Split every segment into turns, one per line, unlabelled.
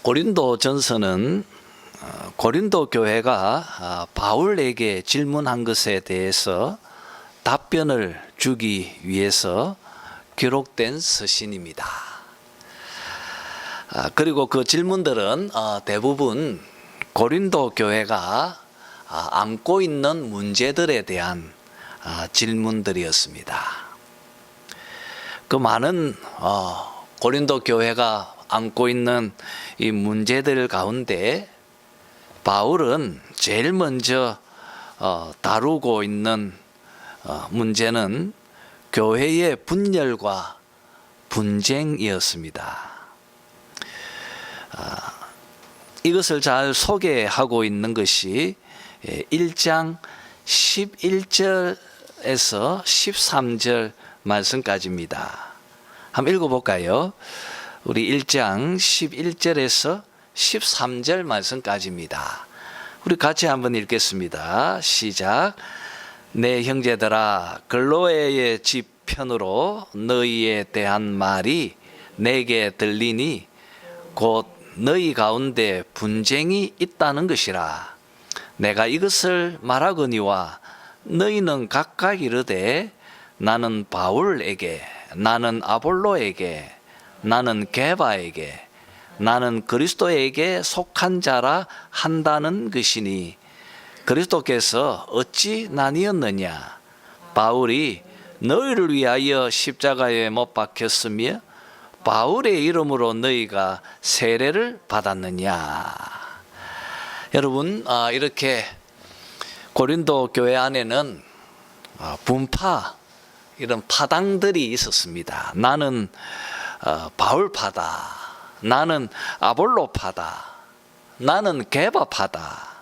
고린도전서는 고린도 교회가 바울에게 질문한 것에 대해서 답변을 주기 위해서 기록된 서신입니다. 그리고 그 질문들은 대부분 고린도 교회가 안고 있는 문제들에 대한 질문들이었습니다. 그 많은 고린도 교회가 안고 있는 이 문제들 가운데 바울은 제일 먼저 다루고 있는 문제는 교회의 분열과 분쟁이었습니다. 이것을 잘 소개하고 있는 것이 1장 11절에서 13절 말씀까지입니다. 한번 읽어볼까요? 우리 1장 11절에서 13절 말씀까지입니다. 우리 같이 한번 읽겠습니다. 시작. 내 형제들아, 글로에의 집 편으로 너희에 대한 말이 내게 들리니 곧 너희 가운데 분쟁이 있다는 것이라. 내가 이것을 말하거니와 너희는 각각 이르되 나는 바울에게, 나는 아볼로에게, 나는 게바에게, 나는 그리스도에게 속한 자라 한다는 것이니 그리스도께서 어찌 나뉘었느냐? 바울이 너희를 위하여 십자가에 못 박혔으며 바울의 이름으로 너희가 세례를 받았느냐? 여러분, 이렇게 고린도 교회 안에는 분파, 이런 파당들이 있었습니다. 나는 바울파다, 나는 아볼로파다, 나는 게바파다,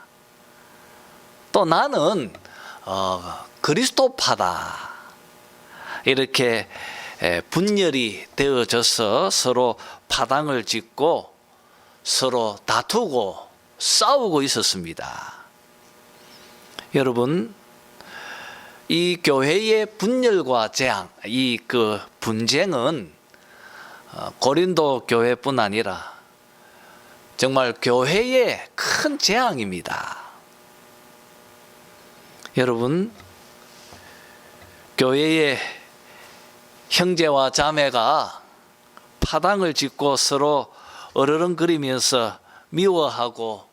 또 나는 그리스도파다. 이렇게 분열이 되어져서 서로 파당을 짓고 서로 다투고 싸우고 있었습니다. 여러분, 이 교회의 분열과 재앙, 이 분쟁은 고린도 교회뿐 아니라 정말 교회의 큰 재앙입니다. 여러분, 교회의 형제와 자매가 파당을 짓고 서로 어르렁거리면서 미워하고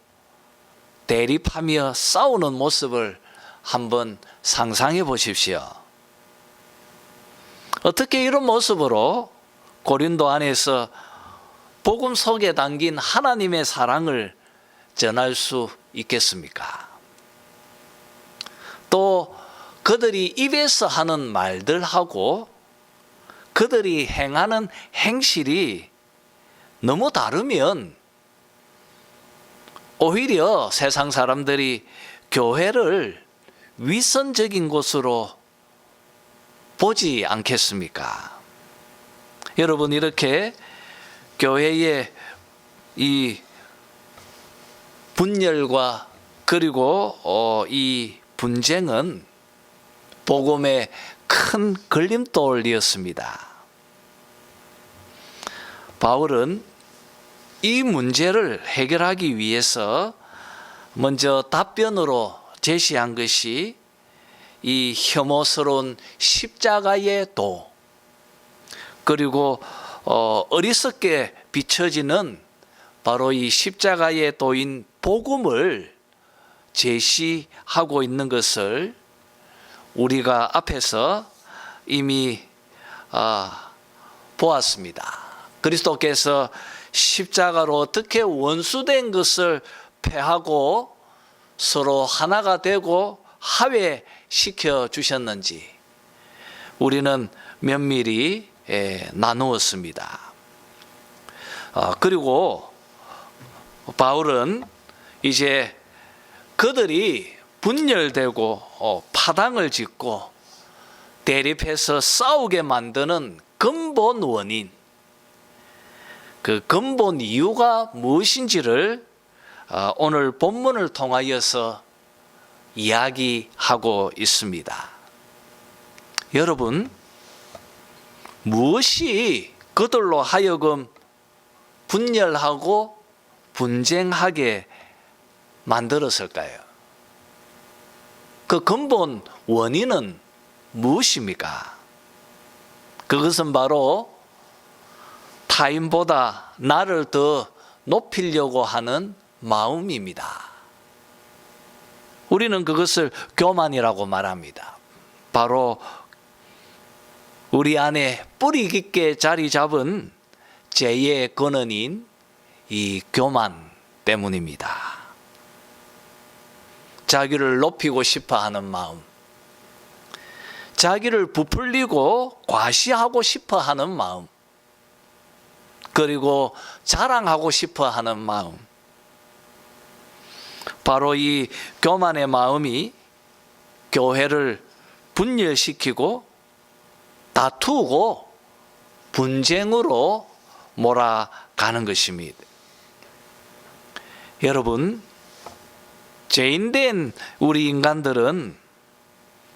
대립하며 싸우는 모습을 한번 상상해 보십시오. 어떻게 이런 모습으로 고린도 안에서 복음 속에 담긴 하나님의 사랑을 전할 수 있겠습니까? 또 그들이 입에서 하는 말들하고 그들이 행하는 행실이 너무 다르면 오히려 세상 사람들이 교회를 위선적인 곳으로 보지 않겠습니까? 여러분, 이렇게 교회의 이 분열과 그리고 이 분쟁은 복음의 큰 걸림돌이었습니다. 바울은 이 문제를 해결하기 위해서 먼저 답변으로 제시한 것이 이 혐오스러운 십자가의 도, 그리고 어리석게 비춰지는 바로 이 십자가의 도인 복음을 제시하고 있는 것을 우리가 앞에서 이미 보았습니다. 그리스도께서 십자가로 어떻게 원수된 것을 패하고 서로 하나가 되고 화해시켜 주셨는지 우리는 면밀히 나누었습니다. 그리고 바울은 이제 그들이 분열되고 파당을 짓고 대립해서 싸우게 만드는 근본 원인, 그 근본 이유가 무엇인지를 오늘 본문을 통하여서 이야기하고 있습니다. 여러분, 무엇이 그들로 하여금 분열하고 분쟁하게 만들었을까요? 그 근본 원인은 무엇입니까? 그것은 바로 타인보다 나를 더 높이려고 하는 마음입니다. 우리는 그것을 교만이라고 말합니다. 바로 우리 안에 뿌리 깊게 자리 잡은 죄의 근원인 이 교만 때문입니다. 자기를 높이고 싶어 하는 마음, 자기를 부풀리고 과시하고 싶어 하는 마음, 그리고 자랑하고 싶어 하는 마음, 바로 이 교만의 마음이 교회를 분열시키고 다투고 분쟁으로 몰아가는 것입니다. 여러분, 죄인된 우리 인간들은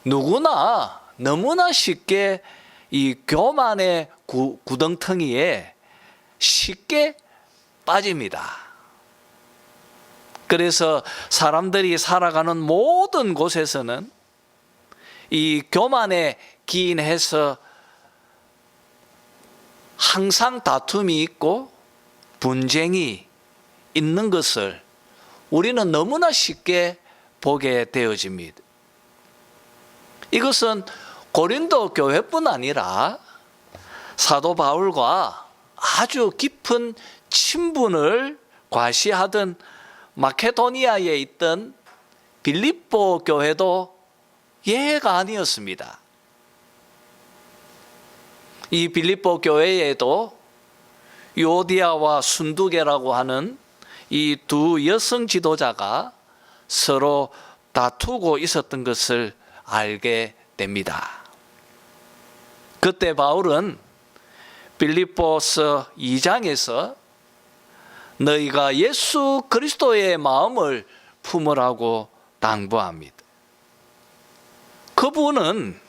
누구나 너무나 쉽게 이 교만의 구덩텅이에 쉽게 빠집니다. 그래서 사람들이 살아가는 모든 곳에서는 이 교만에 기인해서 항상 다툼이 있고 분쟁이 있는 것을 우리는 너무나 쉽게 보게 되어집니다. 이것은 고린도 교회뿐 아니라 사도 바울과 아주 깊은 친분을 과시하던 마케도니아에 있던 빌립보 교회도 예외가 아니었습니다. 이 빌립보 교회에도 요디아와 순두계라고 하는 이 두 여성 지도자가 서로 다투고 있었던 것을 알게 됩니다. 그때 바울은 빌립보서 2장에서 너희가 예수 그리스도의 마음을 품으라고 당부합니다. 그분은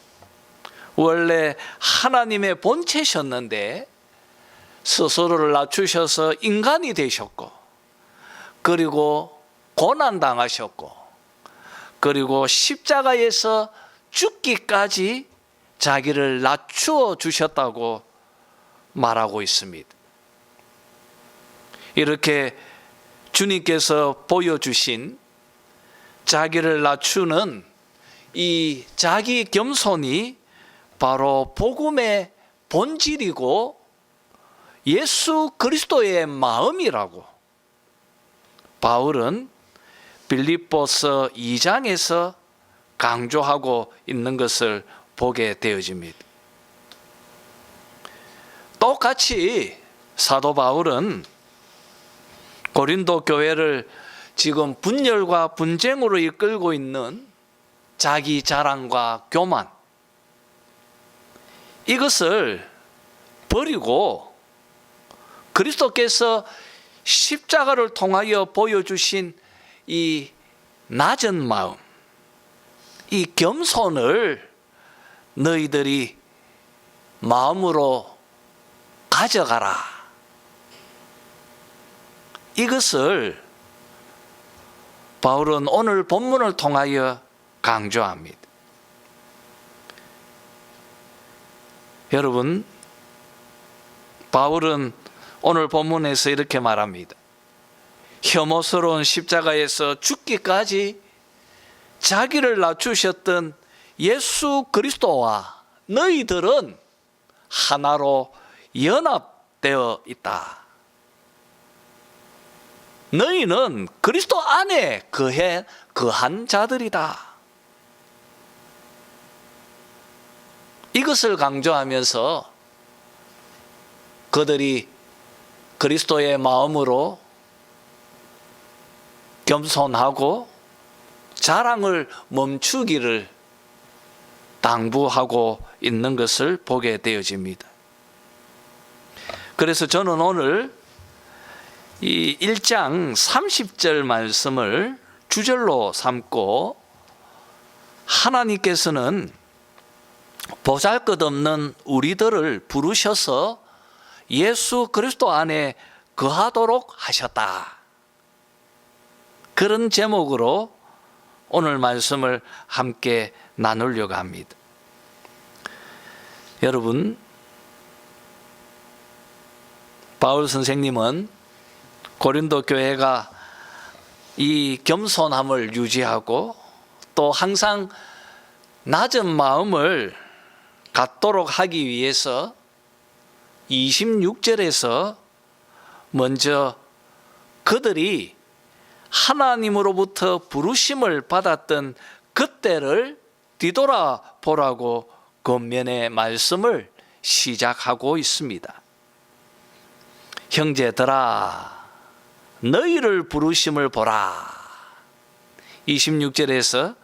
원래 하나님의 본체셨는데 스스로를 낮추셔서 인간이 되셨고, 그리고 고난당하셨고, 그리고 십자가에서 죽기까지 자기를 낮추어 주셨다고 말하고 있습니다. 이렇게 주님께서 보여주신 자기를 낮추는 이 자기 겸손이 바로 복음의 본질이고 예수 그리스도의 마음이라고 바울은 빌립보서 2장에서 강조하고 있는 것을 보게 되어집니다. 똑같이 사도 바울은 고린도 교회를 지금 분열과 분쟁으로 이끌고 있는 자기 자랑과 교만, 이것을 버리고 그리스도께서 십자가를 통하여 보여주신 이 낮은 마음, 이 겸손을 너희들이 마음으로 가져가라. 이것을 바울은 오늘 본문을 통하여 강조합니다. 여러분, 바울은 오늘 본문에서 이렇게 말합니다. 혐오스러운 십자가에서 죽기까지 자기를 낮추셨던 예수 그리스도와 너희들은 하나로 연합되어 있다. 너희는 그리스도 안에 거한 자들이다. 이것을 강조하면서 그들이 그리스도의 마음으로 겸손하고 자랑을 멈추기를 당부하고 있는 것을 보게 되어집니다. 그래서 저는 오늘 이 1장 30절 말씀을 주절로 삼고, 하나님께서는 보잘것없는 우리들을 부르셔서 예수 그리스도 안에 거하도록 하셨다. 그런 제목으로 오늘 말씀을 함께 나누려고 합니다. 여러분, 바울 선생님은 고린도 교회가 이 겸손함을 유지하고 또 항상 낮은 마음을 갖도록 하기 위해서 26절에서 먼저 그들이 하나님으로부터 부르심을 받았던 그때를 뒤돌아보라고 겉면의 말씀을 시작하고 있습니다. 형제들아, 너희를 부르심을 보라. 26절에서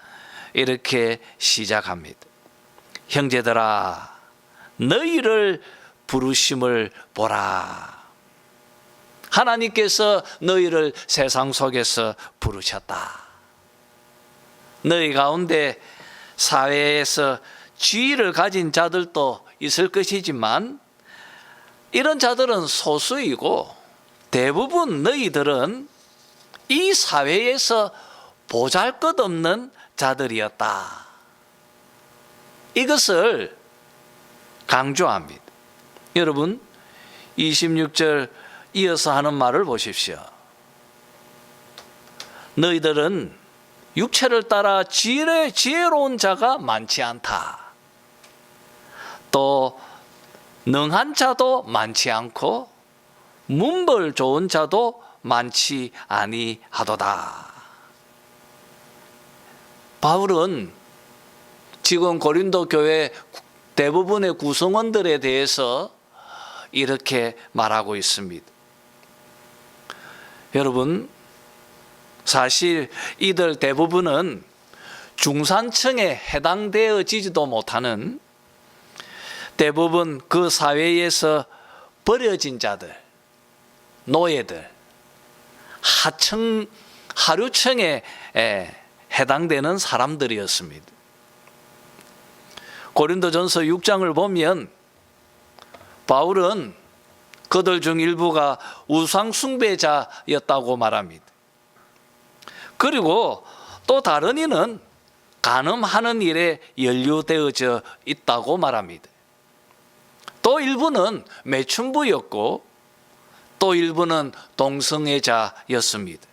이렇게 시작합니다. 형제들아, 너희를 부르심을 보라. 하나님께서 너희를 세상 속에서 부르셨다. 너희 가운데 사회에서 지위를 가진 자들도 있을 것이지만 이런 자들은 소수이고 대부분 너희들은 이 사회에서 보잘것없는 자들이었다. 이것을 강조합니다. 여러분, 26절 이어서 하는 말을 보십시오. 너희들은 육체를 따라 지혜로운 자가 많지 않다. 또 능한 자도 많지 않고 문벌 좋은 자도 많지 아니하도다. 바울은 지금 고린도 교회 대부분의 구성원들에 대해서 이렇게 말하고 있습니다. 여러분, 사실 이들 대부분은 중산층에 해당되어지지도 못하는 대부분 그 사회에서 버려진 자들, 노예들, 하류층에 해당되는 사람들이었습니다. 고린도전서 6장을 보면 바울은 그들 중 일부가 우상 숭배자였다고 말합니다. 그리고 또 다른 이는 간음하는 일에 연루되어져 있다고 말합니다. 또 일부는 매춘부였고 또 일부는 동성애자였습니다.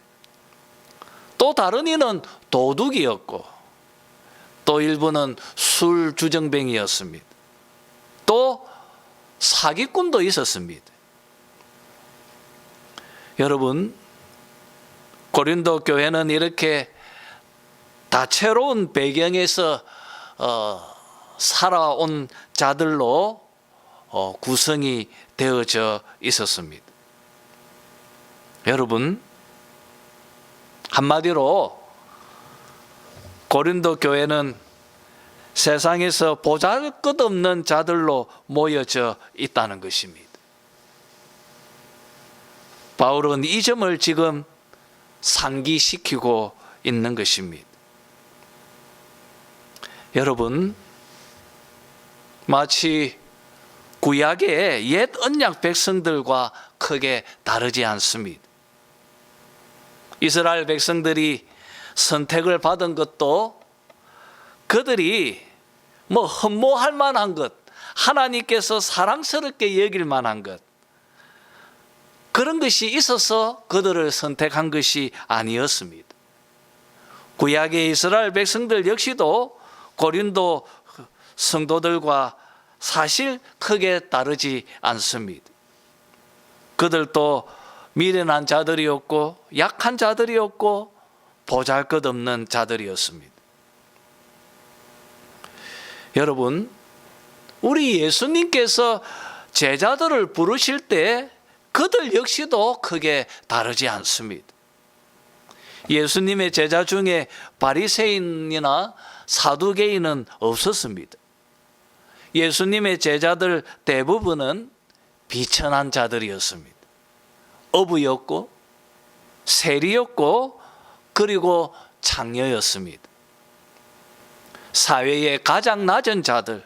또 다른 이는 도둑이었고 또 일부는 술주정뱅이였습니다. 또 사기꾼도 있었습니다. 여러분, 고린도 교회는 이렇게 다채로운 배경에서 살아온 자들로 구성이 되어져 있었습니다. 여러분, 한마디로 고린도 교회는 세상에서 보잘것없는 자들로 모여져 있다는 것입니다. 바울은 이 점을 지금 상기시키고 있는 것입니다. 여러분, 마치 구약의 옛 언약 백성들과 크게 다르지 않습니다. 이스라엘 백성들이 선택을 받은 것도 그들이 흠모할 만한 것, 하나님께서 사랑스럽게 여길 만한 것, 그런 것이 있어서 그들을 선택한 것이 아니었습니다. 구약의 이스라엘 백성들 역시도 고린도 성도들과 사실 크게 다르지 않습니다. 그들도 미련한 자들이었고 약한 자들이었고 보잘것없는 자들이었습니다. 여러분, 우리 예수님께서 제자들을 부르실 때 그들 역시도 크게 다르지 않습니다. 예수님의 제자 중에 바리새인이나 사두개인은 없었습니다. 예수님의 제자들 대부분은 비천한 자들이었습니다. 어부였고 세리였고 그리고 창녀였습니다. 사회의 가장 낮은 자들,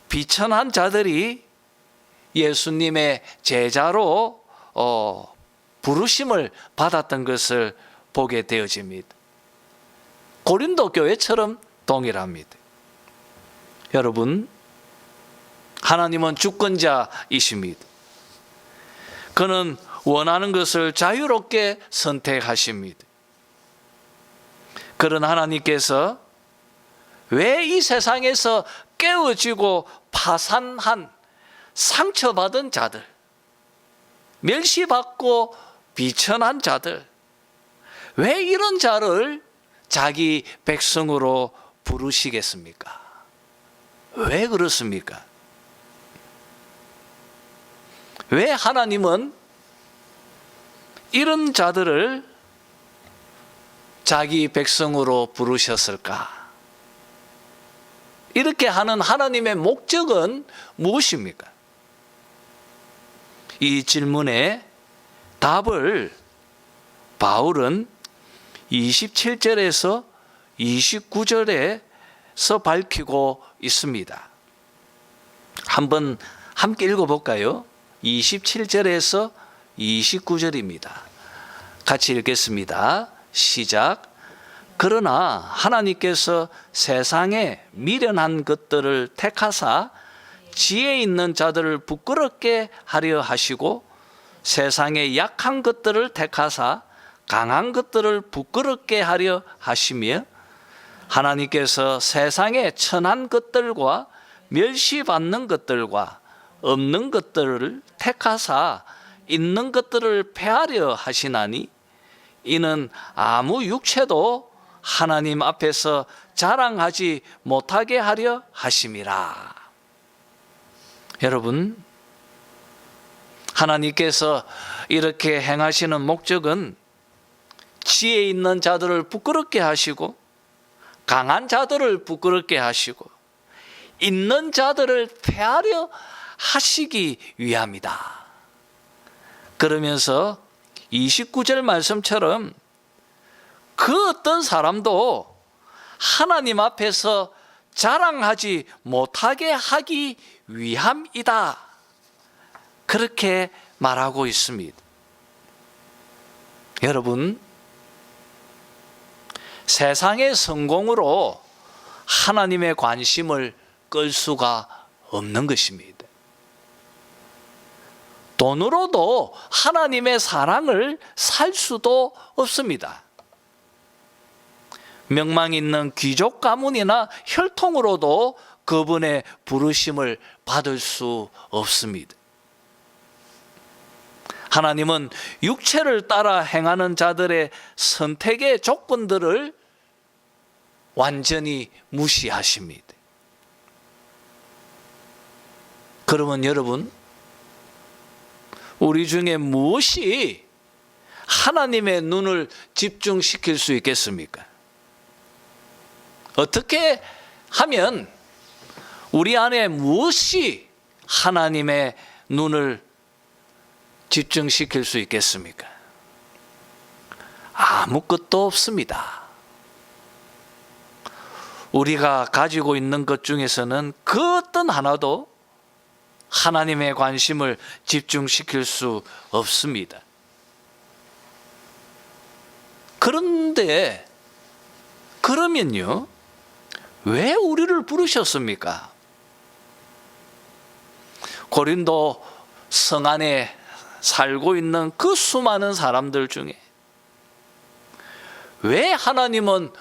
비천한 자들이 예수님의 제자로 부르심을 받았던 것을 보게 되어집니다. 고린도 교회처럼 동일합니다. 여러분, 하나님은 주권자이십니다. 그는 원하는 것을 자유롭게 선택하십니다. 그런 하나님께서 왜 이 세상에서 깨어지고 파산한 상처받은 자들, 멸시받고 비천한 자들, 왜 이런 자를 자기 백성으로 부르시겠습니까? 왜 그렇습니까? 왜 하나님은 이런 자들을 자기 백성으로 부르셨을까? 이렇게 하는 하나님의 목적은 무엇입니까? 이 질문에 답을 바울은 27절에서 29절에서 밝히고 있습니다. 한번 함께 읽어볼까요? 27절에서 29절입니다. 같이 읽겠습니다. 시작. 그러나 하나님께서 세상에 미련한 것들을 택하사 지혜 있는 자들을 부끄럽게 하려 하시고 세상에 약한 것들을 택하사 강한 것들을 부끄럽게 하려 하시며 하나님께서 세상에 천한 것들과 멸시받는 것들과 없는 것들을 택하사 있는 것들을 폐하려 하시나니 이는 아무 육체도 하나님 앞에서 자랑하지 못하게 하려 하심이라. 여러분, 하나님께서 이렇게 행하시는 목적은 지혜 있는 자들을 부끄럽게 하시고 강한 자들을 부끄럽게 하시고 있는 자들을 폐하려 하시기 위함이다. 그러면서 29절 말씀처럼 그 어떤 사람도 하나님 앞에서 자랑하지 못하게 하기 위함이다. 그렇게 말하고 있습니다. 여러분, 세상의 성공으로 하나님의 관심을 끌 수가 없는 것입니다. 돈으로도 하나님의 사랑을 살 수도 없습니다. 명망 있는 귀족 가문이나 혈통으로도 그분의 부르심을 받을 수 없습니다. 하나님은 육체를 따라 행하는 자들의 선택의 조건들을 완전히 무시하십니다. 그러면 여러분, 우리 중에 무엇이 하나님의 눈을 집중시킬 수 있겠습니까? 어떻게 하면 우리 안에 무엇이 하나님의 눈을 집중시킬 수 있겠습니까? 아무것도 없습니다. 우리가 가지고 있는 것 중에서는 그 어떤 하나도 하나님의 관심을 집중시킬 수 없습니다. 그런데 그러면요, 왜 우리를 부르셨습니까? 고린도 성 안에 살고 있는 그 수많은 사람들 중에 왜 하나님은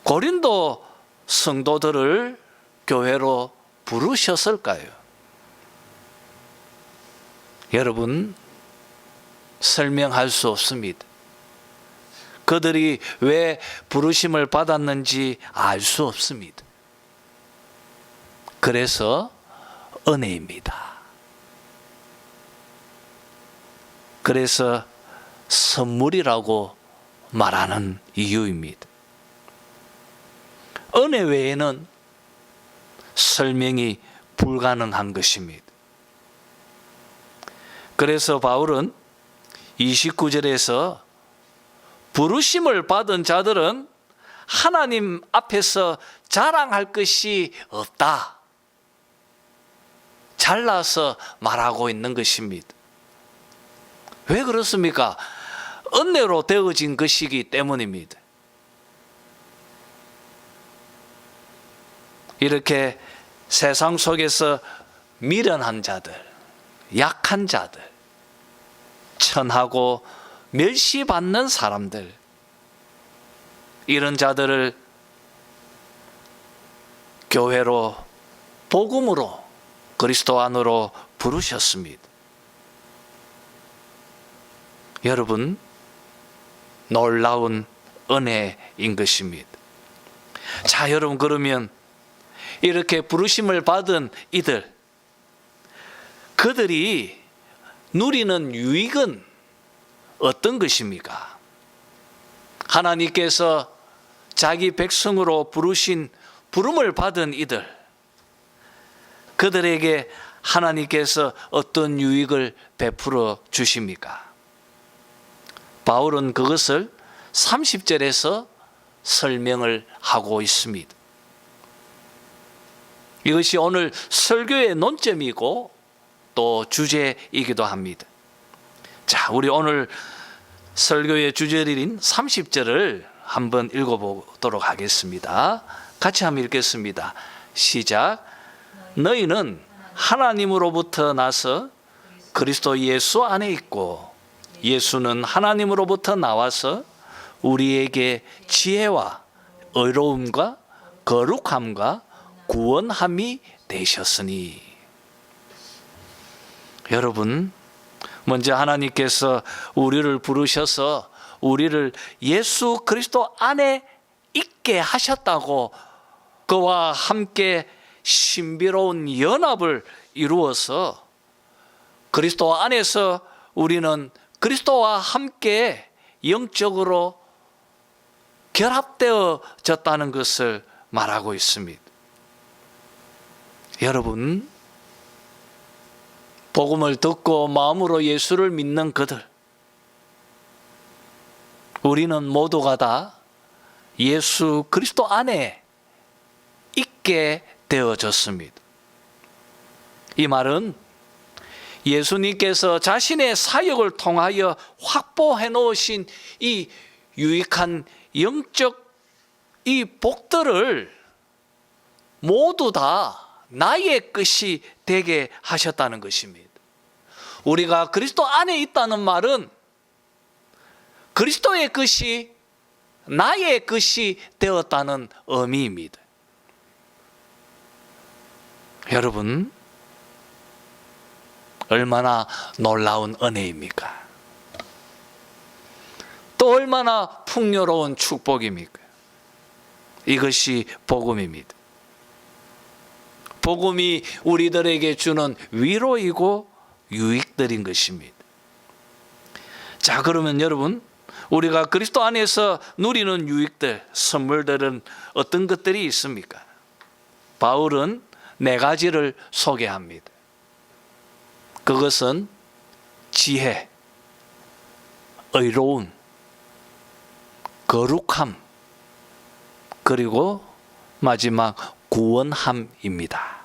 고린도 성도들을 교회로 부르셨을까요? 여러분, 설명할 수 없습니다. 그들이 왜 부르심을 받았는지 알 수 없습니다. 그래서 은혜입니다. 그래서 선물이라고 말하는 이유입니다. 은혜 외에는 설명이 불가능한 것입니다. 그래서 바울은 29절에서 부르심을 받은 자들은 하나님 앞에서 자랑할 것이 없다, 잘라서 말하고 있는 것입니다. 왜 그렇습니까? 은혜로 되어진 것이기 때문입니다. 이렇게 세상 속에서 미련한 자들, 약한 자들, 천하고 멸시받는 사람들, 이런 자들을 교회로, 복음으로, 그리스도 안으로 부르셨습니다. 여러분, 놀라운 은혜인 것입니다. 자, 여러분, 그러면 이렇게 부르심을 받은 이들, 그들이 누리는 유익은 어떤 것입니까? 하나님께서 자기 백성으로 부름을 받은 이들, 그들에게 하나님께서 어떤 유익을 베풀어 주십니까? 바울은 그것을 30절에서 설명을 하고 있습니다. 이것이 오늘 설교의 논점이고 또 주제이기도 합니다. 자, 우리 오늘 설교의 주제인 30절을 한번 읽어보도록 하겠습니다. 같이 한번 읽겠습니다. 시작. 너희는 하나님으로부터 나서 그리스도 예수 안에 있고 예수는 하나님으로부터 나와서 우리에게 지혜와 의로움과 거룩함과 구원함이 되셨으니. 여러분, 먼저 하나님께서 우리를 부르셔서 우리를 예수 그리스도 안에 있게 하셨다고, 그와 함께 신비로운 연합을 이루어서 그리스도 안에서 우리는 그리스도와 함께 영적으로 결합되어졌다는 것을 말하고 있습니다. 여러분, 복음을 듣고 마음으로 예수를 믿는 그들, 우리는 모두가 다 예수 그리스도 안에 있게 되어졌습니다. 이 말은 예수님께서 자신의 사역을 통하여 확보해 놓으신 이 유익한 영적 이 복들을 모두 다 나의 것이 되게 하셨다는 것입니다. 우리가 그리스도 안에 있다는 말은 그리스도의 것이 나의 것이 되었다는 의미입니다. 여러분, 얼마나 놀라운 은혜입니까? 또 얼마나 풍요로운 축복입니까? 이것이 복음입니다. 복음이 우리들에게 주는 위로이고 유익들인 것입니다. 자, 그러면 여러분, 우리가 그리스도 안에서 누리는 유익들, 선물들은 어떤 것들이 있습니까? 바울은 4가지를 소개합니다. 그것은 지혜, 의로움, 거룩함, 그리고 마지막 구원함입니다.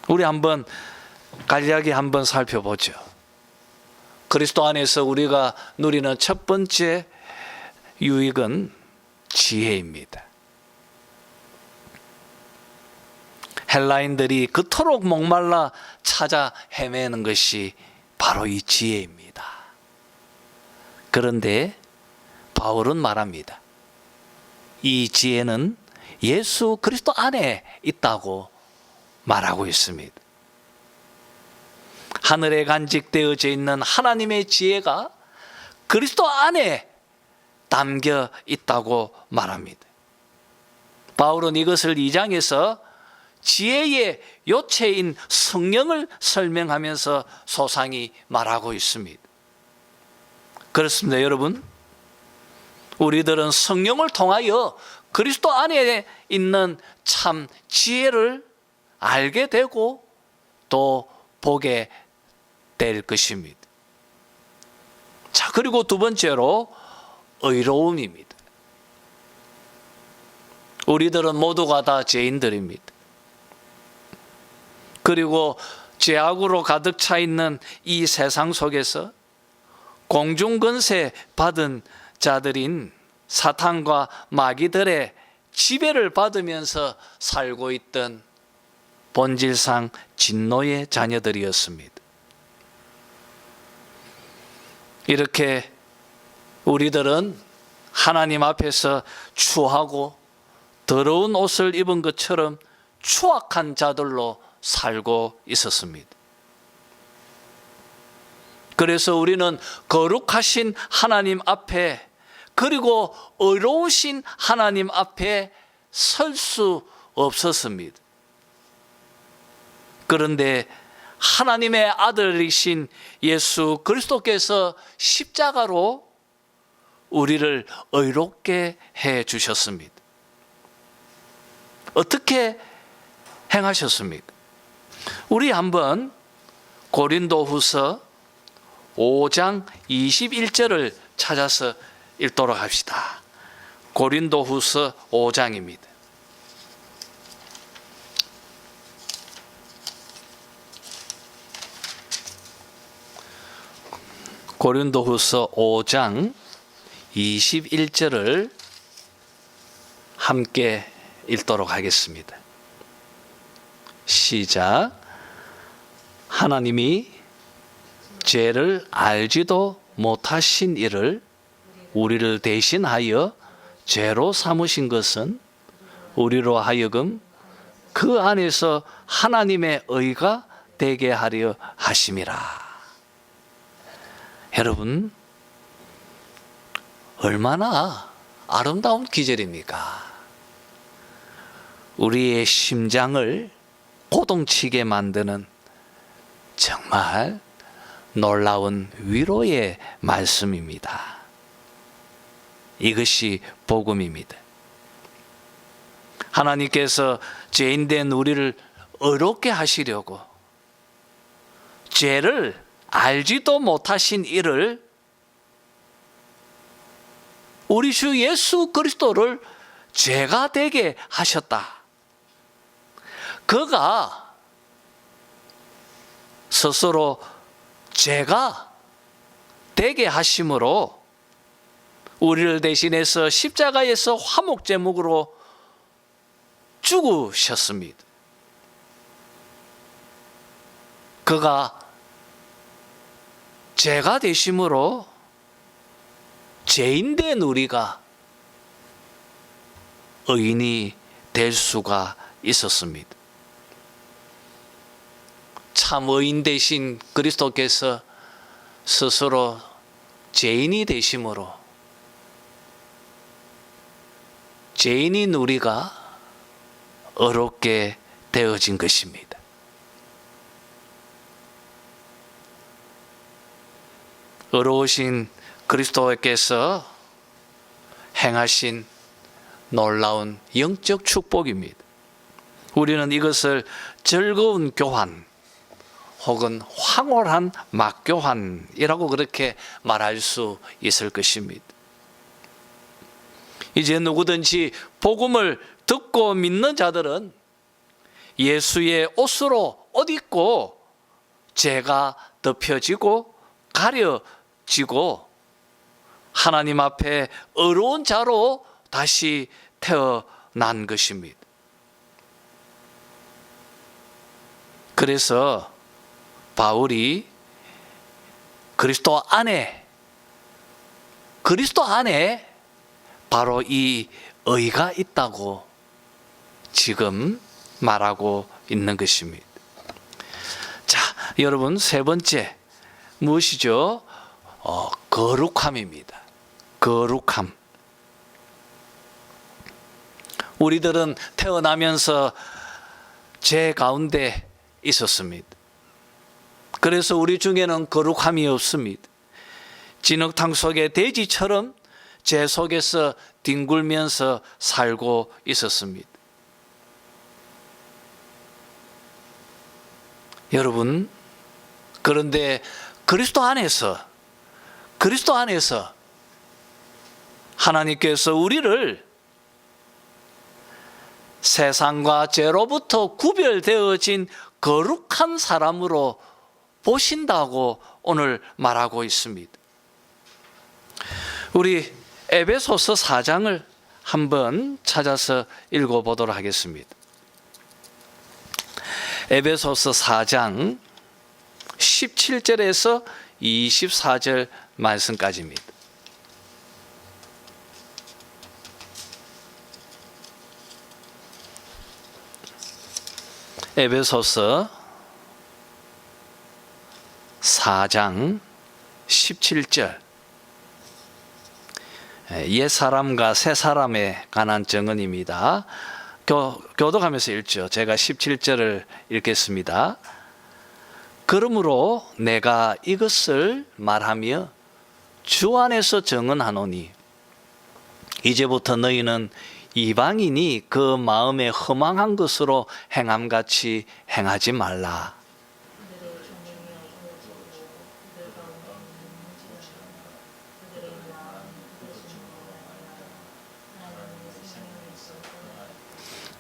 우리 한번 간략히 한번 살펴보죠. 그리스도 안에서 우리가 누리는 첫 번째 유익은 지혜입니다. 헬라인들이 그토록 목말라 찾아 헤매는 것이 바로 이 지혜입니다. 그런데 바울은 말합니다. 이 지혜는 예수 그리스도 안에 있다고 말하고 있습니다. 하늘에 간직되어져 있는 하나님의 지혜가 그리스도 안에 담겨 있다고 말합니다. 바울은 이것을 2장에서 지혜의 요체인 성령을 설명하면서 소상히 말하고 있습니다. 그렇습니다, 여러분. 우리들은 성령을 통하여 그리스도 안에 있는 참 지혜를 알게 되고 또 보게 될 것입니다. 자, 그리고 두 번째로 의로움입니다. 우리들은 모두가 다 죄인들입니다. 그리고 죄악으로 가득 차 있는 이 세상 속에서 공중권세 받은 자들인 사탄과 마귀들의 지배를 받으면서 살고 있던 본질상 진노의 자녀들이었습니다. 이렇게 우리들은 하나님 앞에서 추하고 더러운 옷을 입은 것처럼 추악한 자들로 살고 있었습니다. 그래서 우리는 거룩하신 하나님 앞에, 그리고 의로우신 하나님 앞에 설 수 없었습니다. 그런데 하나님의 아들이신 예수 그리스도께서 십자가로 우리를 의롭게 해 주셨습니다. 어떻게 행하셨습니까? 우리 한번 고린도후서 5장 21절을 찾아서 읽도록 합시다. 고린도후서 5장입니다. 고린도후서 5장 21절을 함께 읽도록 하겠습니다. 시작. 하나님이 죄를 알지도 못하신 이를 우리를 대신하여 죄로 삼으신 것은 우리로 하여금 그 안에서 하나님의 의가 되게 하려 하심이라. 여러분, 얼마나 아름다운 기절입니까? 우리의 심장을 고동치게 만드는 정말 놀라운 위로의 말씀입니다. 이것이 복음입니다. 하나님께서 죄인된 우리를 의롭게 하시려고 죄를 알지도 못하신 이를, 우리 주 예수 그리스도를 죄가 되게 하셨다. 그가 스스로 죄가 되게 하심으로 우리를 대신해서 십자가에서 화목제목으로 죽으셨습니다. 그가 죄가 되심으로 죄인된 우리가 의인이 될 수가 있었습니다. 참 의인 되신 그리스도께서 스스로 죄인이 되심으로 죄인인 우리가 의롭게 되어진 것입니다. 의로우신 그리스도께서 행하신 놀라운 영적 축복입니다. 우리는 이것을 즐거운 교환 혹은 황홀한 막교환이라고 그렇게 말할 수 있을 것입니다. 이제 누구든지 복음을 듣고 믿는 자들은 예수의 옷으로 옷 입고 죄가 덮여지고 가려지고 하나님 앞에 의로운 자로 다시 태어난 것입니다. 그래서 바울이 그리스도 안에 바로 이 의가 있다고 지금 말하고 있는 것입니다. 자, 여러분, 세 번째 무엇이죠? 거룩함입니다. 거룩함. 우리들은 태어나면서 죄 가운데 있었습니다. 그래서 우리 중에는 거룩함이 없습니다. 진흙탕 속의 돼지처럼 죄 속에서 뒹굴면서 살고 있었습니다. 여러분, 그런데 그리스도 안에서 하나님께서 우리를 세상과 죄로부터 구별되어진 거룩한 사람으로 보신다고 오늘 말하고 있습니다. 우리 에베소서 4장을 한번 찾아서 읽어보도록 하겠습니다. 에베소서 4장 17절에서 24절 말씀까지입니다. 에베소서 4장 17절, 옛사람과 새사람에 관한 증언입니다. 교독하면서 읽죠. 제가 17절을 읽겠습니다. 그러므로 내가 이것을 말하며 주 안에서 증언하노니 이제부터 너희는 이방인이 그 마음에 허망한 것으로 행함같이 행하지 말라.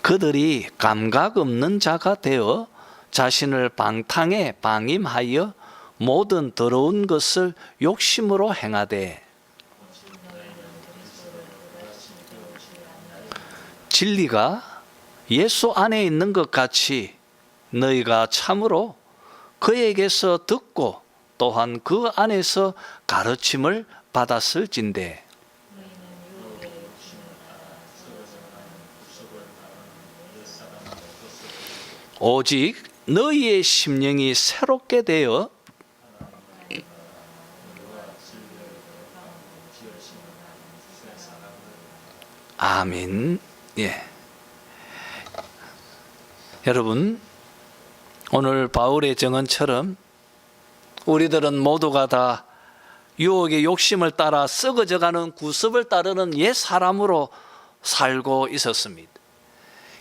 그들이 감각 없는 자가 되어 자신을 방탕에 방임하여 모든 더러운 것을 욕심으로 행하되 진리가 예수 안에 있는 것 같이 너희가 참으로 그에게서 듣고 또한 그 안에서 가르침을 받았을진대. 오직 너희의 심령이 새롭게 되어 아멘. 예. 여러분, 오늘 바울의 증언처럼 우리들은 모두가 다 유혹의 욕심을 따라 썩어져가는 구습을 따르는 옛 사람으로 살고 있었습니다.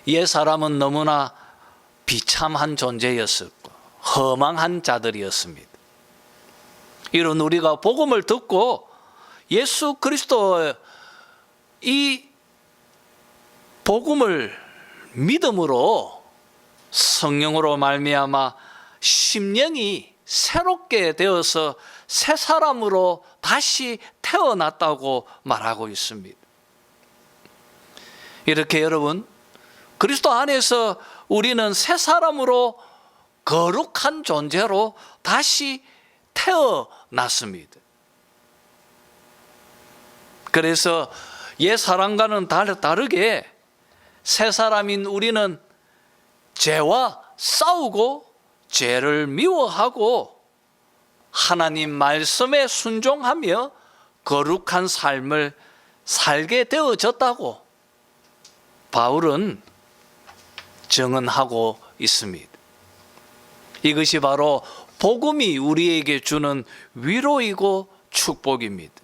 옛 사람은 너무나 비참한 존재였었고 허망한 자들이었습니다. 이런 우리가 복음을 듣고 예수 그리스도의 이 복음을 믿음으로 성령으로 말미암아 심령이 새롭게 되어서 새 사람으로 다시 태어났다고 말하고 있습니다. 이렇게 여러분, 그리스도 안에서 우리는 새 사람으로 거룩한 존재로 다시 태어났습니다. 그래서 옛 사람과는 다르게 새 사람인 우리는 죄와 싸우고 죄를 미워하고 하나님 말씀에 순종하며 거룩한 삶을 살게 되어졌다고 바울은 증언하고 있습니다. 이것이 바로 복음이 우리에게 주는 위로이고 축복입니다.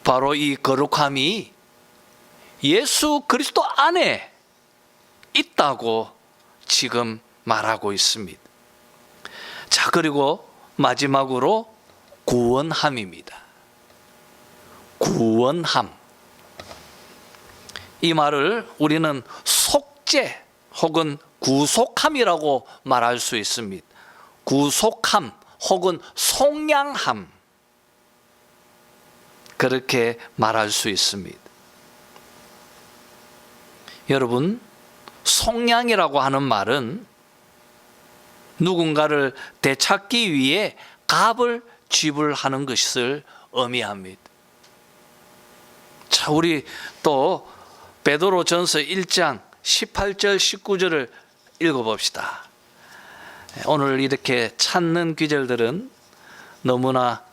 바로 이 거룩함이 예수 그리스도 안에 있다고 지금 말하고 있습니다. 자, 그리고 마지막으로 구원함입니다. 구원함. 이 말을 우리는 속죄 혹은 구속함이라고 말할 수 있습니다. 구속함 혹은 속량함, 그렇게 말할 수 있습니다. 여러분, 속량이라고 하는 말은 누군가를 되찾기 위해 값을 지불하는 것을 의미합니다. 자, 우리 또 베드로전서 1장 18절 19절을 읽어봅시다. 오늘 이렇게 찾는 구절들은 너무나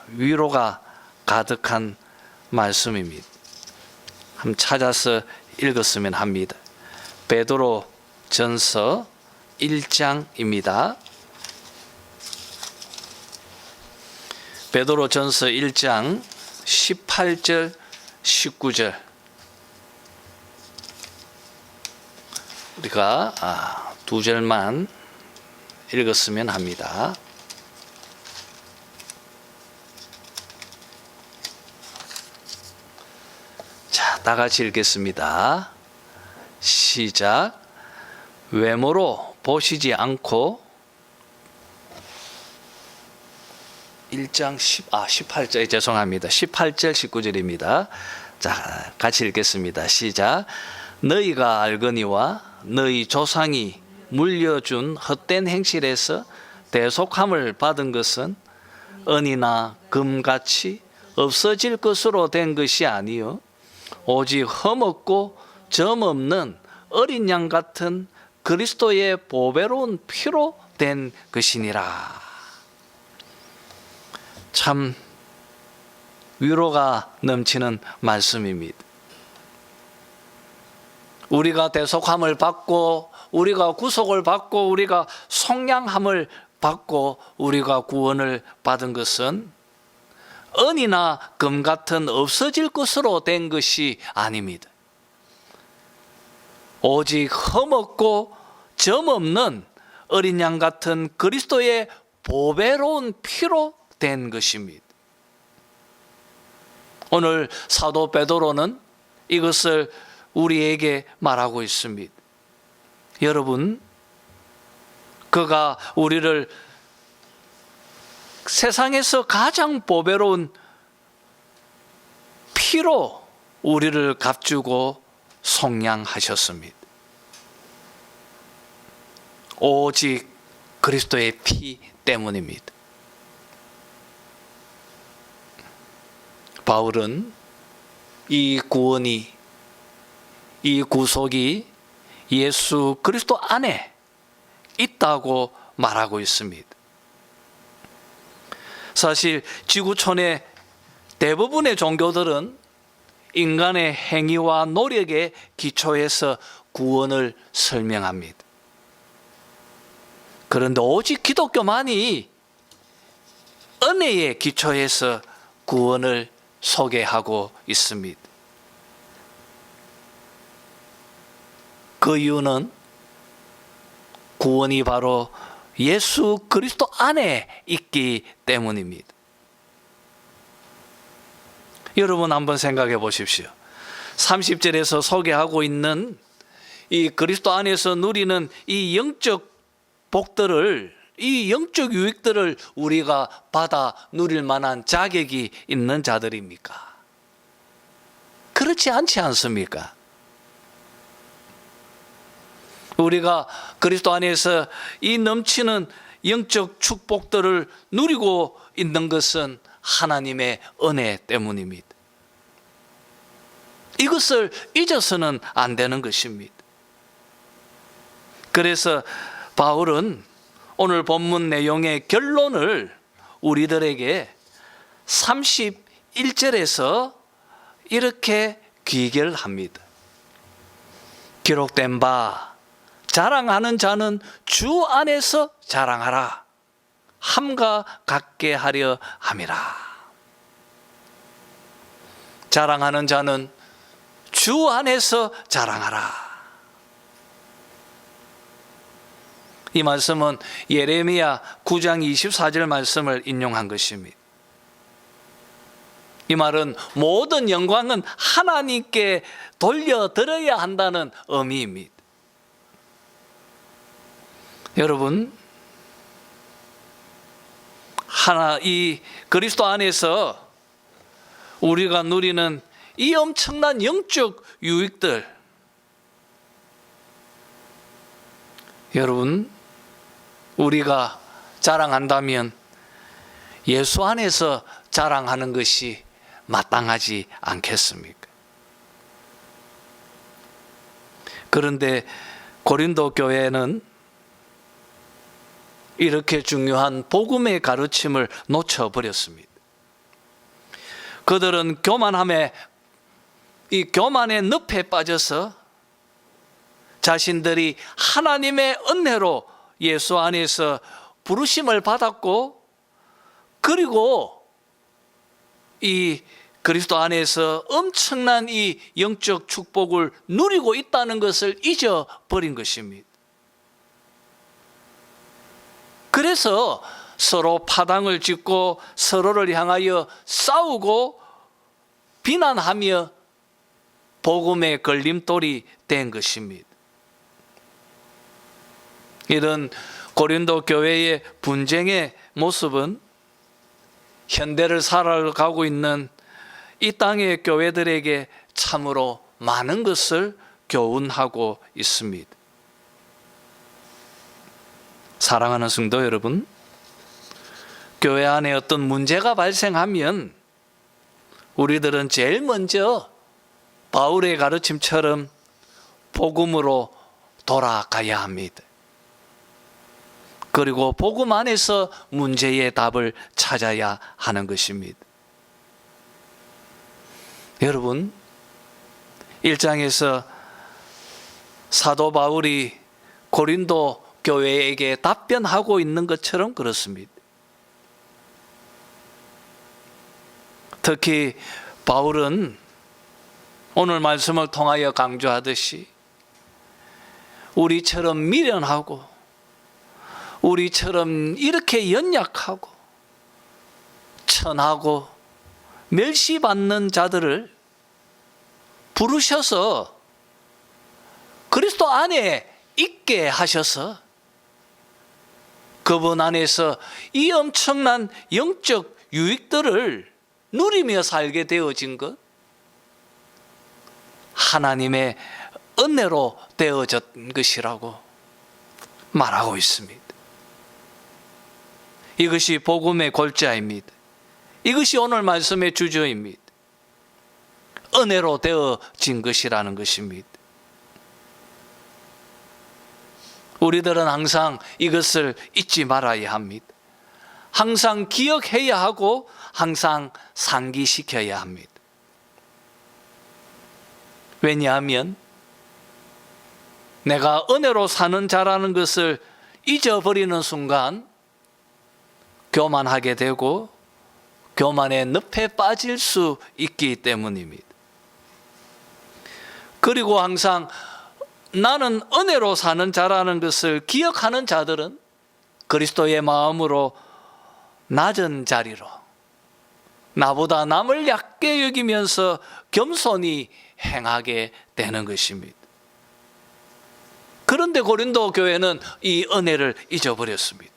위로가 가득한 말씀입니다. 한번 찾아서 읽었으면 합니다. 베드로전서 1장입니다. 베드로전서 1장 18절 19절 우리가 두 절만 읽었으면 합니다. 자, 다 같이 읽겠습니다. 시작. 외모로 보시지 않고 1장 18절 죄송합니다. 18절 19절입니다. 자, 같이 읽겠습니다. 시작. 너희가 알거니와 너희 조상이 물려준 헛된 행실에서 대속함을 받은 것은 은이나 금같이 없어질 것으로 된 것이 아니요 오직 흠없고 점 없는 어린 양 같은 그리스도의 보배로운 피로 된 것이니라. 참 위로가 넘치는 말씀입니다. 우리가 대속함을 받고 우리가 구속을 받고 우리가 속량함을 받고 우리가 구원을 받은 것은 은이나 금 같은 없어질 것으로 된 것이 아닙니다. 오직 흠없고 점 없는 어린 양 같은 그리스도의 보배로운 피로 된 것입니다. 오늘 사도 베드로는 이것을 우리에게 말하고 있습니다. 여러분, 그가 우리를 세상에서 가장 보배로운 피로 우리를 값주고 속량하셨습니다. 오직 그리스도의 피 때문입니다. 바울은 이 구원이, 이 구속이 예수 그리스도 안에 있다고 말하고 있습니다. 사실 지구촌의 대부분의 종교들은 인간의 행위와 노력에 기초해서 구원을 설명합니다. 그런데 오직 기독교만이 은혜에 기초해서 구원을 소개하고 있습니다. 그 이유는 구원이 바로 예수 그리스도 안에 있기 때문입니다. 여러분 한번 생각해 보십시오. 30절에서 소개하고 있는 이 그리스도 안에서 누리는 이 영적 복들을, 이 영적 유익들을 우리가 받아 누릴 만한 자격이 있는 자들입니까? 그렇지 않지 않습니까? 우리가 그리스도 안에서 이 넘치는 영적 축복들을 누리고 있는 것은 하나님의 은혜 때문입니다. 이것을 잊어서는 안 되는 것입니다. 그래서 바울은 오늘 본문 내용의 결론을 우리들에게 31절에서 이렇게 귀결합니다. 기록된 바 자랑하는 자는 주 안에서 자랑하라. 함과 같게 하려 함이라. 자랑하는 자는 주 안에서 자랑하라. 이 말씀은 예레미야 9장 24절 말씀을 인용한 것입니다. 이 말은 모든 영광은 하나님께 돌려드려야 한다는 의미입니다. 여러분, 이 그리스도 안에서 우리가 누리는 이 엄청난 영적 유익들, 여러분, 우리가 자랑한다면 예수 안에서 자랑하는 것이 마땅하지 않겠습니까? 그런데 고린도 교회는 이렇게 중요한 복음의 가르침을 놓쳐버렸습니다. 그들은 교만함에, 이 교만의 늪에 빠져서 자신들이 하나님의 은혜로 예수 안에서 부르심을 받았고, 그리고 이 그리스도 안에서 엄청난 이 영적 축복을 누리고 있다는 것을 잊어버린 것입니다. 그래서 서로 파당을 짓고 서로를 향하여 싸우고 비난하며 복음의 걸림돌이 된 것입니다. 이런 고린도 교회의 분쟁의 모습은 현대를 살아가고 있는 이 땅의 교회들에게 참으로 많은 것을 교훈하고 있습니다. 사랑하는 성도 여러분, 교회 안에 어떤 문제가 발생하면 우리들은 제일 먼저 바울의 가르침처럼 복음으로 돌아가야 합니다. 그리고 복음 안에서 문제의 답을 찾아야 하는 것입니다. 여러분, 1장에서 사도 바울이 고린도 교회에게 답변하고 있는 것처럼 그렇습니다. 특히 바울은 오늘 말씀을 통하여 강조하듯이 우리처럼 미련하고 우리처럼 이렇게 연약하고 천하고 멸시받는 자들을 부르셔서 그리스도 안에 있게 하셔서 그분 안에서 이 엄청난 영적 유익들을 누리며 살게 되어진 것, 하나님의 은혜로 되어진 것이라고 말하고 있습니다. 이것이 복음의 골자입니다. 이것이 오늘 말씀의 주제입니다. 은혜로 되어진 것이라는 것입니다. 우리들은 항상 이것을 잊지 말아야 합니다. 항상 기억해야 하고 항상 상기시켜야 합니다. 왜냐하면 내가 은혜로 사는 자라는 것을 잊어버리는 순간 교만하게 되고 교만의 늪에 빠질 수 있기 때문입니다. 그리고 항상 나는 은혜로 사는 자라는 것을 기억하는 자들은 그리스도의 마음으로 낮은 자리로 나보다 남을 얕게 여기면서 겸손히 행하게 되는 것입니다. 그런데 고린도 교회는 이 은혜를 잊어버렸습니다.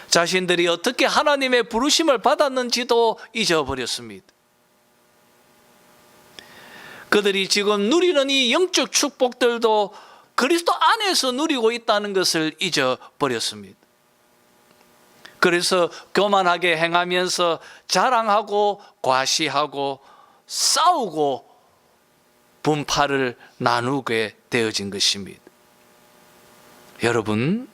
자신들이 어떻게 하나님의 부르심을 받았는지도 잊어버렸습니다. 그들이 지금 누리는 이 영적 축복들도 그리스도 안에서 누리고 있다는 것을 잊어버렸습니다. 그래서 교만하게 행하면서 자랑하고 과시하고 싸우고 분파를 나누게 되어진 것입니다. 여러분,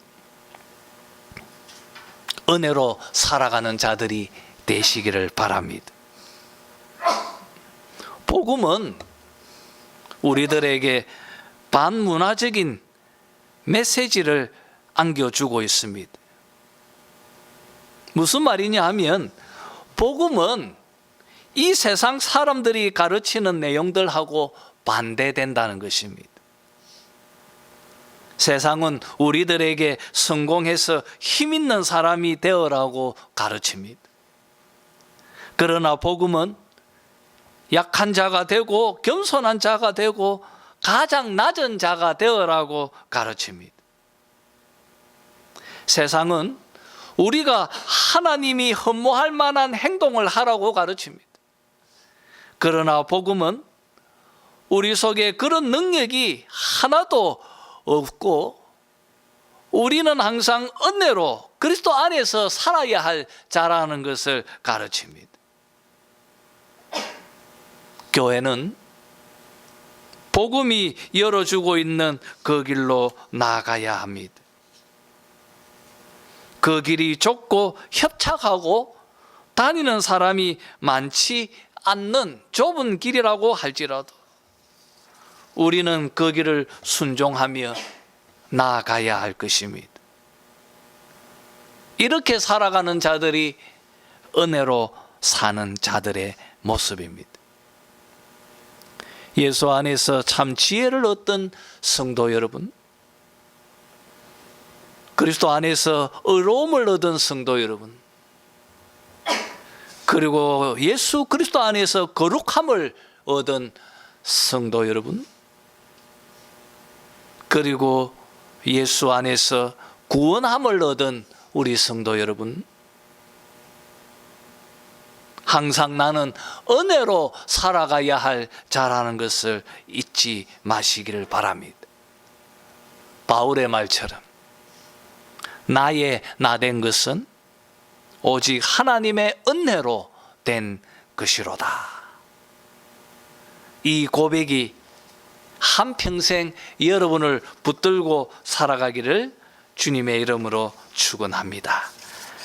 은혜로 살아가는 자들이 되시기를 바랍니다. 복음은 우리들에게 반문화적인 메시지를 안겨주고 있습니다. 무슨 말이냐 하면 복음은 이 세상 사람들이 가르치는 내용들하고 반대된다는 것입니다. 세상은 우리들에게 성공해서 힘 있는 사람이 되어라고 가르칩니다. 그러나 복음은 약한 자가 되고 겸손한 자가 되고 가장 낮은 자가 되어라고 가르칩니다. 세상은 우리가 하나님이 흠모할 만한 행동을 하라고 가르칩니다. 그러나 복음은 우리 속에 그런 능력이 하나도 없고 우리는 항상 은혜로 그리스도 안에서 살아야 할 자라는 것을 가르칩니다. 교회는 복음이 열어주고 있는 그 길로 나아가야 합니다. 그 길이 좁고 협착하고 다니는 사람이 많지 않는 좁은 길이라고 할지라도 우리는 그 길을 순종하며 나아가야 할 것입니다. 이렇게 살아가는 자들이 은혜로 사는 자들의 모습입니다. 예수 안에서 참 지혜를 얻던 성도 여러분, 그리스도 안에서 의로움을 얻은 성도 여러분, 그리고 예수 그리스도 안에서 거룩함을 얻은 성도 여러분, 그리고 예수 안에서 구원함을 얻은 우리 성도 여러분, 항상 나는 은혜로 살아가야 할 자라는 것을 잊지 마시기를 바랍니다. 바울의 말처럼 나의 나된 것은 오직 하나님의 은혜로 된 것이로다. 이 고백이 한평생 여러분을 붙들고 살아가기를 주님의 이름으로 축원합니다.